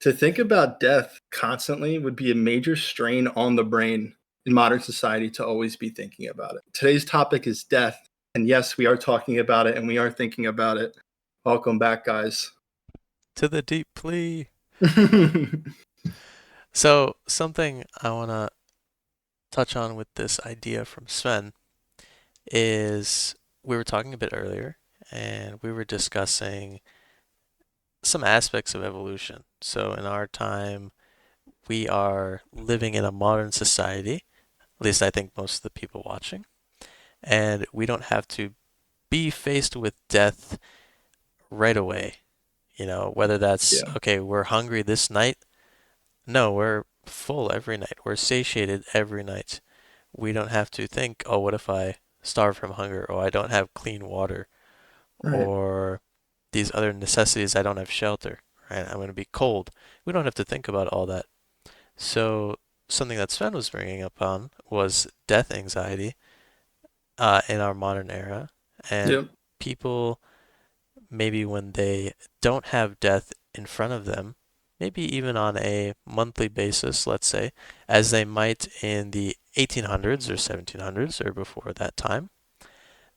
To think about death constantly would be a major strain on the brain in modern society to always be thinking about it. Today's topic is death. And yes, we are talking about it and we are thinking about it. Welcome back, guys. To the Deep Plea. So, something I want to touch on with this idea from Sven is we were talking a bit earlier and we were discussing some aspects of evolution. So, in our time, we are living in a modern society, at least I think most of the people watching, and we don't have to be faced with death right away. Whether that's, Yeah, okay, we're hungry this night. No, we're full every night. We're satiated every night. We don't have to think, oh, what if I starve from hunger? Or I don't have clean water? right. Or these other necessities, I don't have shelter, right? I'm going to be cold. We don't have to think about all that. So, something that Sven was bringing up on was death anxiety in our modern era. And Yeah, people, maybe when they don't have death in front of them, maybe even on a monthly basis, let's say, as they might in the 1800s or 1700s or before that time,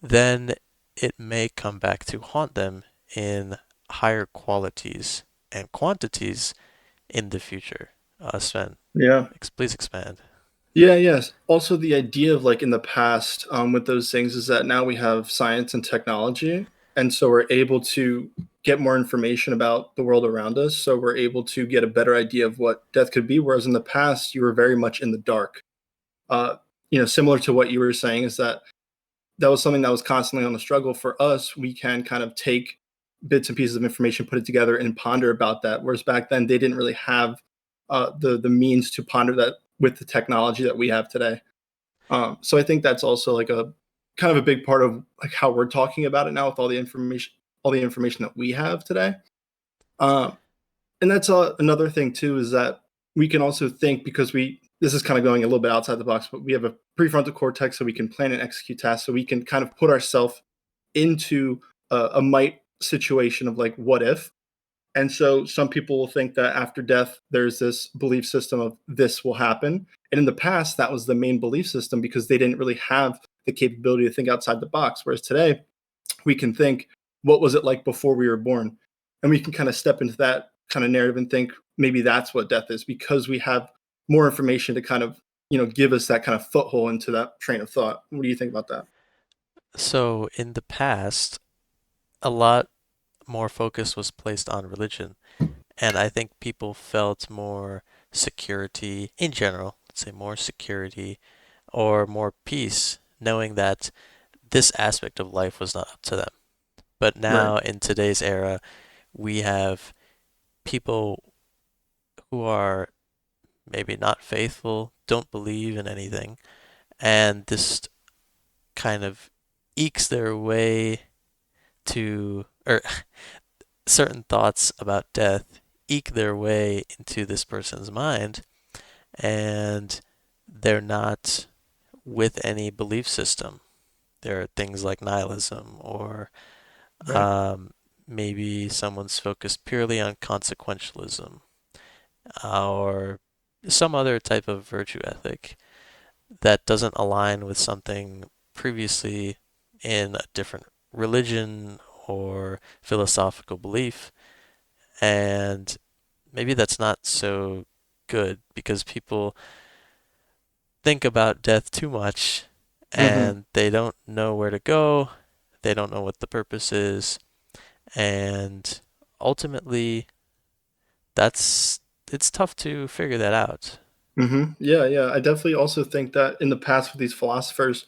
then it may come back to haunt them in higher qualities and quantities in the future. Sven, yeah. please expand. Yeah, yes. Also, the idea of like in the past with those things is that now we have science and technology. And so we're able to get more information about the world around us. So we're able to get a better idea of what death could be. Whereas in the past, you were very much in the dark. Uh, Similar to what you were saying, is that that was something that was constantly on the struggle for us. We can kind of take bits and pieces of information, put it together, and ponder about that. Whereas back then, they didn't really have the means to ponder that with the technology that we have today. So I think that's also like a kind of a big part of like how we're talking about it now with all the information that we have today. Um, and that's another thing too, is that we can also think, because we this is kind of going a little bit outside the box, but we have a prefrontal cortex, so we can plan and execute tasks, so we can kind of put ourselves into a might situation of like what if. And so some people will think that after death there's this belief system of this will happen, and in the past that was the main belief system because they didn't really have the capability to think outside the box. Whereas today we can think, what was it like before we were born? And we can kind of step into that kind of narrative and think maybe that's what death is, because we have more information to kind of, give us that kind of foothold into that train of thought. What do you think about that? So, in the past, a lot more focus was placed on religion. And I think people felt more security in general, let's say more security or more peace, knowing that this aspect of life was not up to them. But Right. now in today's era, we have people who are maybe not faithful, don't believe in anything, and this kind of ekes their way to, or certain thoughts about death eke their way into this person's mind, and they're not with any belief system. There are things like nihilism, or Right. um, maybe someone's focused purely on consequentialism, or some other type of virtue ethic that doesn't align with something previously in a different religion or philosophical belief. And maybe that's not so good because people think about death too much Mm-hmm. and they don't know where to go, they don't know what the purpose is, and ultimately that's it's tough to figure that out. Mm-hmm. Yeah, yeah. I definitely also think that in the past with these philosophers,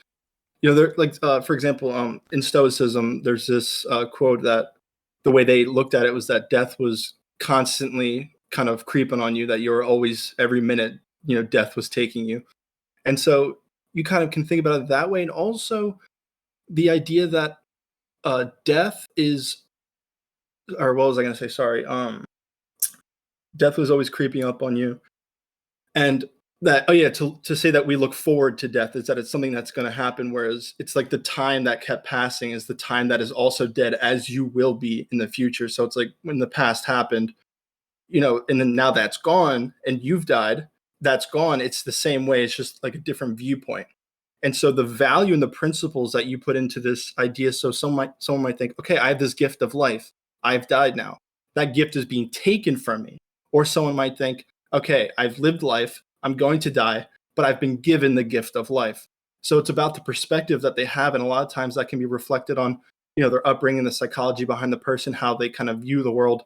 they're like, for example, in Stoicism, there's this quote that the way they looked at it was that death was constantly kind of creeping on you, that you were always, every minute, death was taking you. And so you kind of can think about it that way. And also the idea that death is, or what was I going to say? Sorry. Death was always creeping up on you. And that, oh yeah, to say that we look forward to death is that it's something that's going to happen, whereas it's like the time that kept passing is the time that is also dead, as you will be in the future. So it's like when the past happened, and then now that's gone and you've died, that's gone. It's the same way. It's just like a different viewpoint. And so the value and the principles that you put into this idea, so someone might think, okay, I have this gift of life. I've died now. That gift is being taken from me. Or someone might think, okay, I've lived life. I'm going to die, but I've been given the gift of life. So it's about the perspective that they have. And a lot of times that can be reflected on, their upbringing, the psychology behind the person, how they kind of view the world.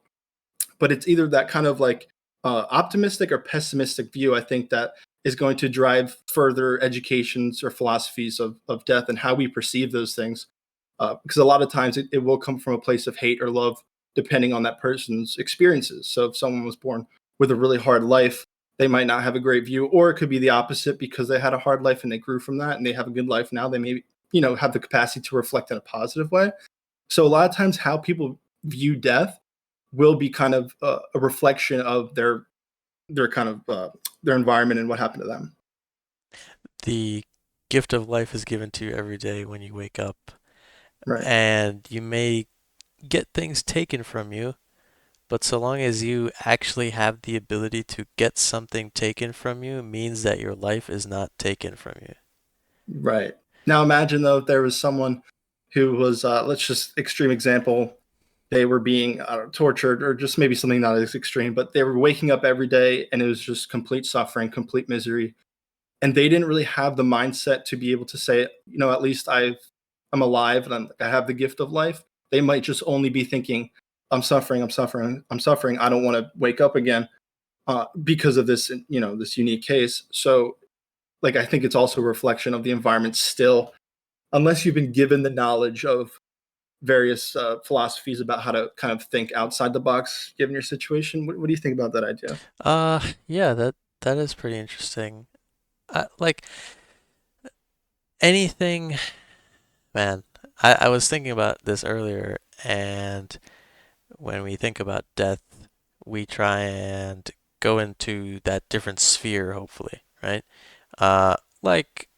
But it's either that kind of like optimistic or pessimistic view, I think, that is going to drive further educations or philosophies of death and how we perceive those things. Because a lot of times it will come from a place of hate or love, depending on that person's experiences. So if someone was born with a really hard life, they might not have a great view, or it could be the opposite because they had a hard life and they grew from that and they have a good life now. They may, have the capacity to reflect in a positive way. So a lot of times, how people view death will be kind of a reflection of their kind of their environment and what happened to them. The gift of life is given to you every day when you wake up, Right. and you may get things taken from you, but so long as you actually have the ability to get something taken from you, means that your life is not taken from you. Right. Now imagine though if there was someone who was, let's just extreme example, they were being tortured, or just maybe something not as extreme, but they were waking up every day and it was just complete suffering, complete misery, and they didn't really have the mindset to be able to say, at least I'm alive and I have the gift of life. They might just only be thinking, I'm suffering, I'm suffering, I'm suffering. I don't want to wake up again because of this, this unique case. So, like, I think it's also a reflection of the environment still, unless you've been given the knowledge of various philosophies about how to kind of think outside the box, given your situation. What do you think about that idea? Yeah, that is pretty interesting. Like anything, man. I was thinking about this earlier, and when we think about death, we try and go into that different sphere, hopefully, right? Like,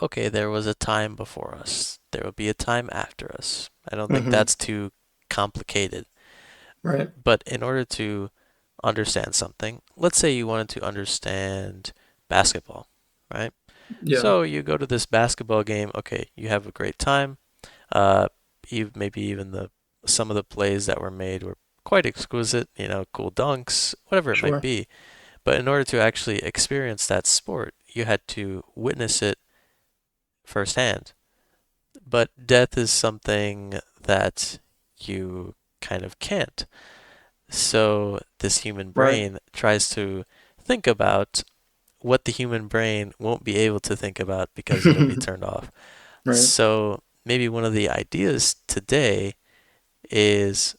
okay, there was a time before us. There will be a time after us. I don't think Hmm. that's too complicated. Right. But in order to understand something, let's say you wanted to understand basketball, right? Yeah. So you go to this basketball game. Okay, you have a great time. Uh, maybe even the some of the plays that were made were quite exquisite. Cool dunks, whatever it might Sure. be. But in order to actually experience that sport, you had to witness it firsthand. But death is something that you kind of can't. So this human Right. brain tries to think about what the human brain won't be able to think about because it'll be turned off. Right. So maybe one of the ideas today is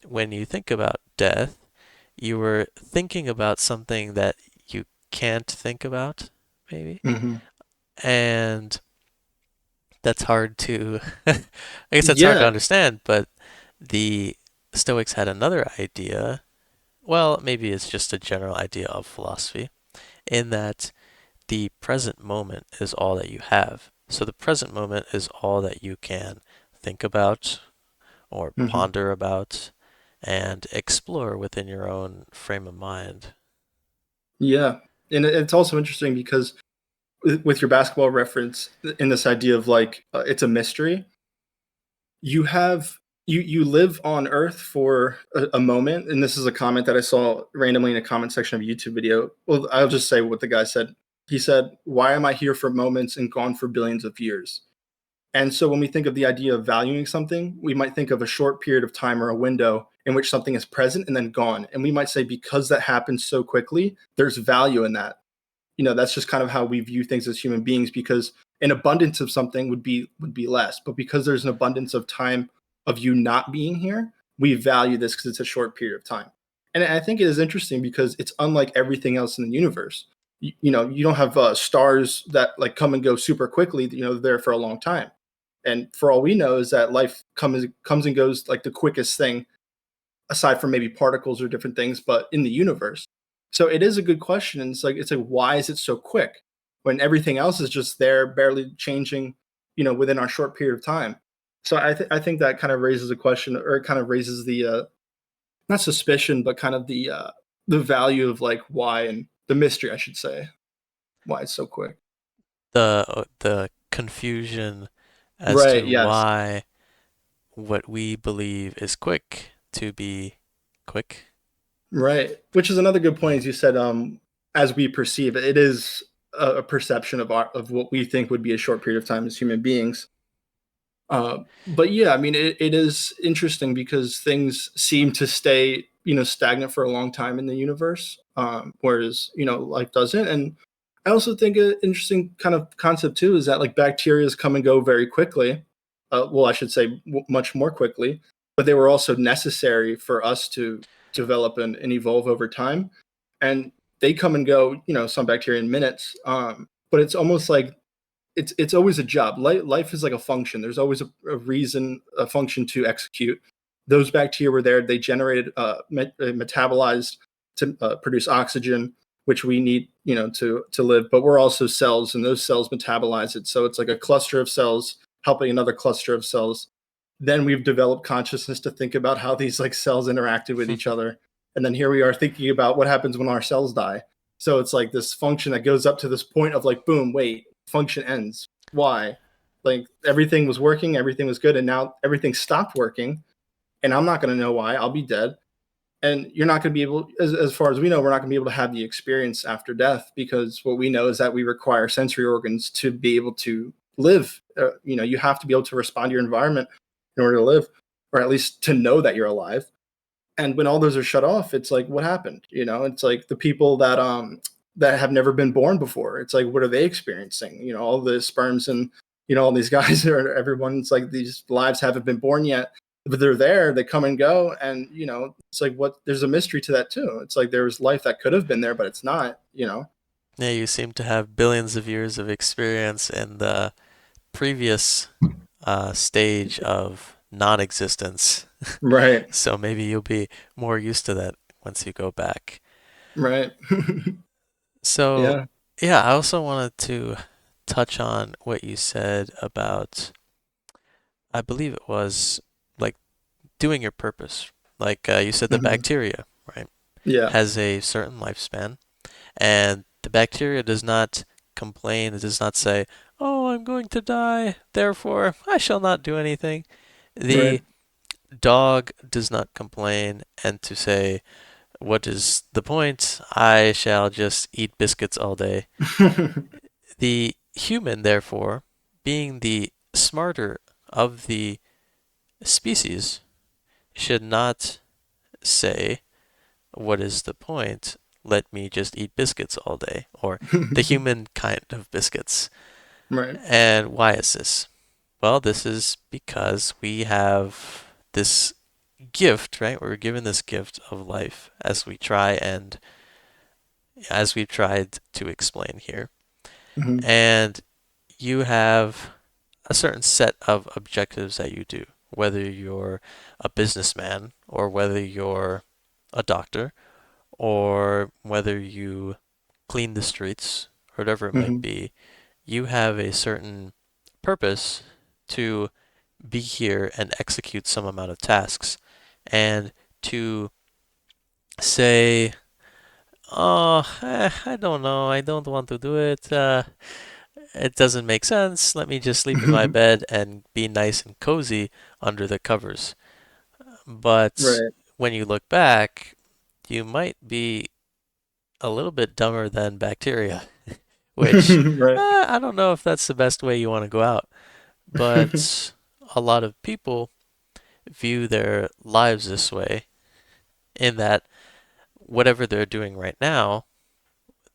when you think about death, you were thinking about something that you can't think about, maybe. Hmm. And that's hard to, I guess that's hard to Yeah. understand, but the Stoics had another idea. Well, maybe it's just a general idea of philosophy, in that the present moment is all that you have. So the present moment is all that you can think about or Hmm. ponder about and explore within your own frame of mind. Yeah. And it's also interesting because with your basketball reference in this idea of like it's a mystery, you live on Earth for a moment, and this is a comment that I saw randomly in a comment section of a YouTube video. Well, I'll just say what the guy said. He said, "Why am I here for moments and gone for billions of years?" And so when we think of the idea of valuing something, we might think of a short period of time or a window in which something is present and then gone. And we might say, because that happens so quickly, there's value in that. That's just kind of how we view things as human beings, because an abundance of something would be less, but because there's an abundance of time of you not being here, we value this because it's a short period of time. And I think it is interesting because it's unlike everything else in the universe. You don't have stars that like come and go super quickly. They're there for a long time, and for all we know is that life comes and goes like the quickest thing, aside from maybe particles or different things, but in the universe. So it is a good question. And it's like why is it so quick when everything else is just there, barely changing, within our short period of time? So I think that kind of raises a question, or it kind of raises the not suspicion, but kind of the the value of like why, and the mystery, I should say, why it's so quick. The confusion as Right. to Yes. why what we believe is quick to be quick. Right. Which is another good point, as you said. As we perceive it, it is a perception of of what we think would be a short period of time as human beings. But yeah, I mean, it is interesting because things seem to stay, stagnant for a long time in the universe, whereas life doesn't. And I also think an interesting kind of concept too is that like bacteria come and go very quickly. Well, I should say much more quickly, but they were also necessary for us to develop and evolve over time. And they come and go, some bacteria in minutes. But it's almost like it's always a job. Life is like a function. There's always a reason, a function to execute. Those bacteria were there. They generated, metabolized to produce oxygen, which we need, to live. But we're also cells, and those cells metabolize it. So it's like a cluster of cells helping another cluster of cells. Then we've developed consciousness to think about how these like cells interacted with each other. And then here we are thinking about what happens when our cells die. So it's like this function that goes up to this point of like, boom, wait, function ends. Why? Like everything was working, everything was good, and now everything stopped working, and I'm not going to know why. I'll be dead, and you're not going to be able, as far as we know, we're not going to be able to have the experience after death, because what we know is that we require sensory organs to be able to live. You have to be able to respond to your environment in order to live, or at least to know that you're alive. And when all those are shut off, it's like, what happened? It's like the people that have never been born before. It's like, what are they experiencing? All the sperms and all these guys are everyone's like, these lives haven't been born yet, but they're there. They come and go, and it's like, what? There's a mystery to that too. It's like there's life that could have been there, but it's not. Yeah, you seem to have billions of years of experience in the previous stage of non-existence, Right. so maybe you'll be more used to that once you go back. Right. So, Yeah. yeah, I also wanted to touch on what you said about, I believe it was like doing your purpose. Like you said, the Hmm. bacteria, right, Yeah. has a certain lifespan, and the bacteria does not complain. It does not say, "Oh, I'm going to die, therefore I shall not do anything." The Right. dog does not complain and to say, "What is the point? I shall just eat biscuits all day." The human, therefore, being the smarter of the species, should not say, "What is the point? Let me just eat biscuits all day," or the human kind of biscuits. Right. And why is this? Well, this is because we have this gift, right? We're given this gift of life as we've tried to explain here. Hmm. And you have a certain set of objectives that you do, whether you're a businessman or whether you're a doctor or whether you clean the streets or whatever it might Hmm. be. You have a certain purpose to be here and execute some amount of tasks. And to say, "Oh, I don't know, I don't want to do it. It doesn't make sense. Let me just sleep in my bed and be nice and cozy under the covers." But Right. when you look back, you might be a little bit dumber than bacteria, which Right. I don't know if that's the best way you want to go out. But a lot of people view their lives this way, in that whatever they're doing right now,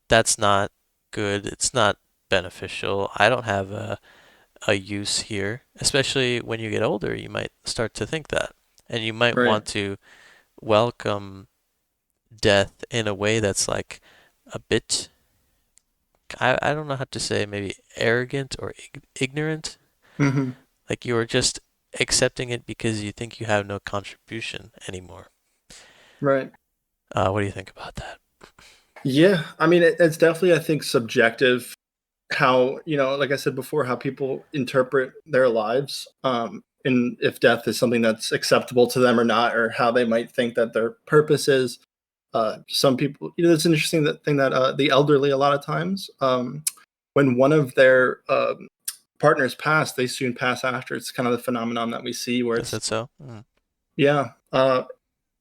that's not good. It's not beneficial. I don't have a use here. Especially when you get older, you might start to think that. And you might Right. want to welcome death in a way that's like a bit, I don't know how to say, maybe arrogant or ignorant. Hmm. Like you are just accepting it because you think you have no contribution anymore. Right. What do you think about that? Yeah, I mean, it's definitely, I think, subjective how, like I said before, how people interpret their lives, and if death is something that's acceptable to them or not, or how they might think that their purpose is. Some people, it's an interesting thing that the elderly, a lot of times, when one of their partners pass, they soon pass after. It's kind of the phenomenon that we see where Is it's, it so? Mm. yeah,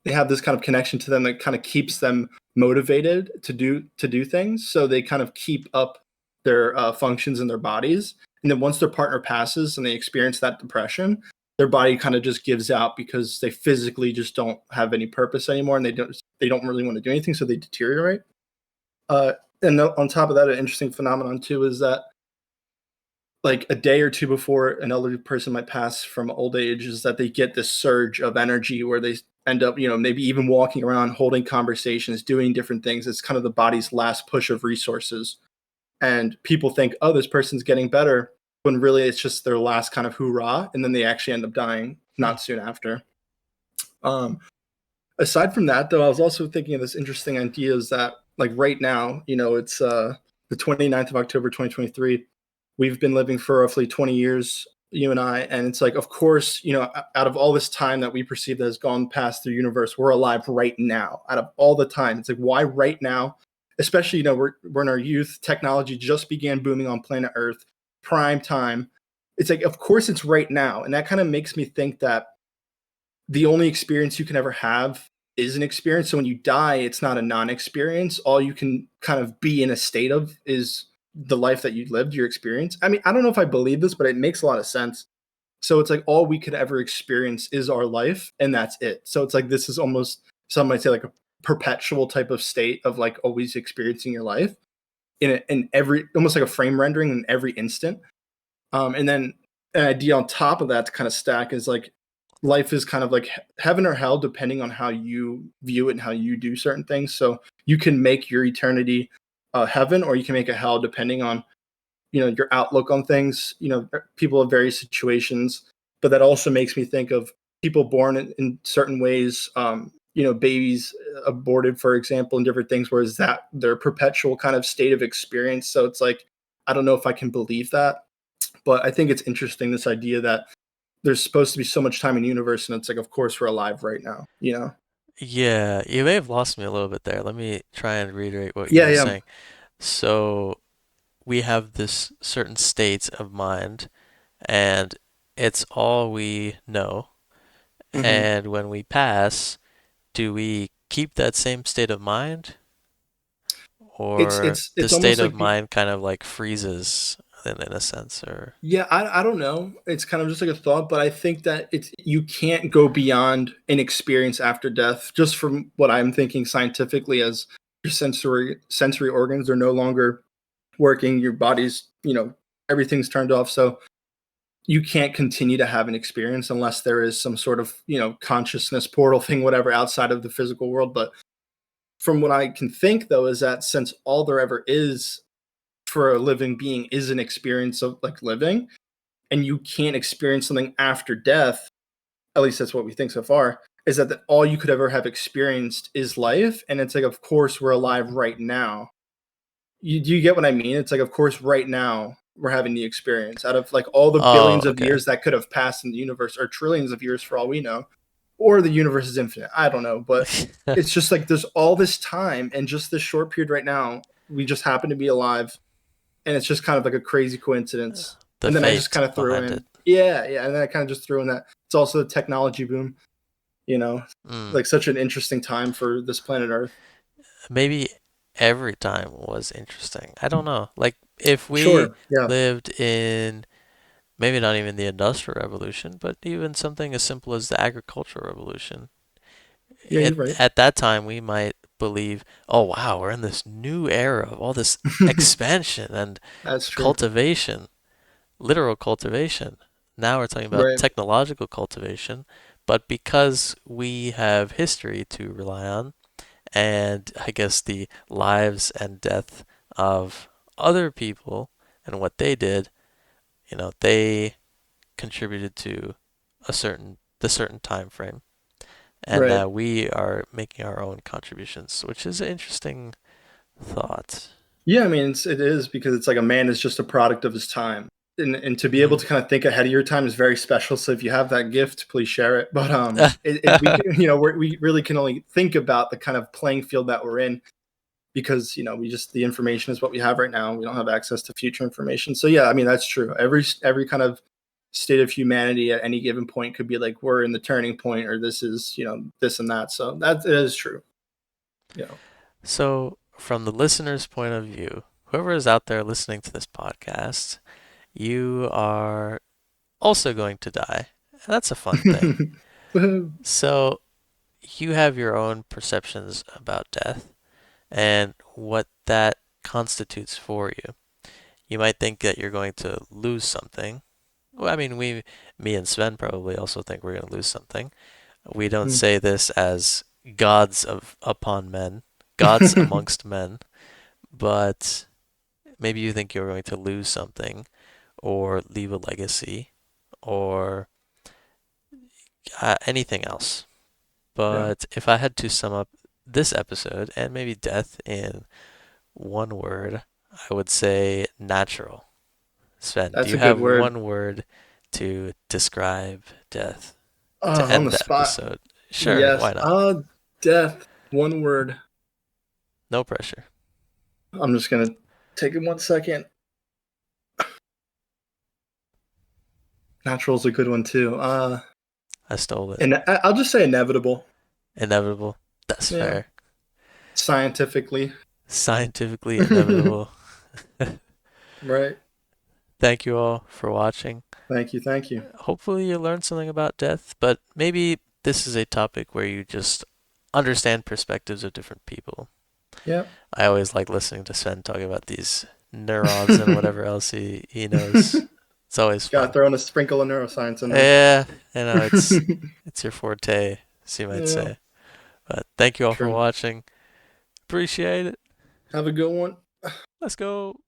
they have this kind of connection to them that kind of keeps them motivated to do things. So they kind of keep up their functions in their bodies. And then once their partner passes and they experience that depression, their body kind of just gives out because they physically just don't have any purpose anymore, and they don't really want to do anything, so they deteriorate. Uh, and on top of that, an interesting phenomenon too is that like a day or two before an elderly person might pass from old age is that they get this surge of energy where they end up, maybe even walking around, holding conversations, doing different things. It's kind of the body's last push of resources. And people think, oh, this person's getting better, when really it's just their last kind of hoorah. And then they actually end up dying Hmm. not soon after. Um, Aside from that, though, I was also thinking of this interesting idea is that, like, right now, it's the 29th of October, 2023. We've been living for roughly 20 years, you and I. And it's like, of course, out of all this time that we perceive that has gone past the universe, we're alive right now. Out of all the time, it's like, why right now? Especially, we're in our youth. Technology just began booming on planet Earth, prime time. It's like, of course, it's right now. And that kind of makes me think that the only experience you can ever have is an experience. So when you die, it's not a non-experience. All you can kind of be in a state of is the life that you lived, your experience. I mean, I don't know if I believe this, but it makes a lot of sense. So it's like all we could ever experience is our life, and that's it. So it's like this is almost, some might say, like a perpetual type of state of like always experiencing your life in every, almost like a frame rendering in every instant. And then an idea on top of that to kind of stack is like life is kind of like heaven or hell depending on how you view it and how you do certain things. So you can make your eternity heaven, or you can make it hell depending on your outlook on things. People have various situations, but that also makes me think of people born in certain ways. Babies aborted, for example, and different things. Whereas that their perpetual kind of state of experience. So it's like I don't know if I can believe that, but I think it's interesting, this idea that there's supposed to be so much time in the universe, and it's like, of course, we're alive right now. Yeah, you may have lost me a little bit there. Let me try and reiterate what you Yeah, were yeah. saying. So we have this certain state of mind, and it's all we know. hmm And when we pass, do we keep that same state of mind, It's or it's the it's state almost of like mind kind of like freezes in a sense, or yeah, I don't know. It's kind of just like a thought, but I think that it's you can't go beyond an experience after death. Just from what I'm thinking scientifically, as your sensory organs are no longer working, your body's everything's turned off, so you can't continue to have an experience unless there is some sort of consciousness portal thing, whatever, outside of the physical world. But from what I can think, though, is that since all there ever is for a living being is an experience of like living, and you can't experience something after death, at least that's what we think so far, is that all you could ever have experienced is life. And it's like, of course, we're alive right now. Do you get what I mean? It's like, of course, right now we're having the experience out of like all the oh, billions of okay. years that could have passed in the universe, or trillions of years for all we know, or the universe is infinite. I don't know, but it's just like there's all this time and just this short period right now. We just happen to be alive, and it's just kind of like a crazy coincidence. The And then I just fate kind of threw behind it. in, yeah, yeah, and then I kind of just threw in that it's also the technology boom, you know, Mm. like such an interesting time for this planet Earth. Maybe every time was interesting. I don't know. Like if we Sure, yeah, lived in maybe not even the Industrial Revolution, but even something as simple as the Agricultural Revolution. yeah, you're right. At that time, we might believe, oh wow, we're in this new era of all this expansion and That's true. cultivation, literal cultivation. Now we're talking about Right, technological cultivation, but because we have history to rely on, and I guess the lives and death of other people and what they did, they contributed to the certain time frame, and right. that we are making our own contributions, which is an interesting thought. Yeah, I mean, it is because it's like a man is just a product of his time. and to be able Mhm. to kind of think ahead of your time is very special. So if you have that gift, please share it. But we can, we really can only think about the kind of playing field that we're in because we just the information is what we have right now. We don't have access to future information. So yeah, I mean that's true. Every kind of state of humanity at any given point could be like we're in the turning point, or this is this and that. So that is true. Yeah. So, from the listener's point of view, whoever is out there listening to this podcast, you are also going to die. And that's a fun thing. So, you have your own perceptions about death and what that constitutes for you. You might think that you're going to lose something. Well, I mean, me and Sven probably also think we're going to lose something. We don't say this as gods upon men, gods amongst men, but maybe you think you're going to lose something or leave a legacy or anything else. Yeah, But if I had to sum up this episode and maybe death in one word, I would say natural. Sven, do that's you a good have word. one word to describe death to On end the the spot. episode? Sure, Yes. why not? Death. One word. No pressure. I'm just gonna take it 1 second. Natural's a good one too. I stole it. And I'll just say inevitable. Inevitable. That's Yeah. fair. Scientifically. Scientifically inevitable. Right. Thank you all for watching. Thank you. Thank you. Hopefully, you learned something about death, but maybe this is a topic where you just understand perspectives of different people. Yeah. I always like listening to Sven talk about these neurons and whatever else he knows. It's always Gotta fun. throw in a sprinkle of neuroscience in there. Yeah, I know it's your forte, as you might Yeah. say. But thank you all for True. watching. Appreciate it. Have a good one. Let's go.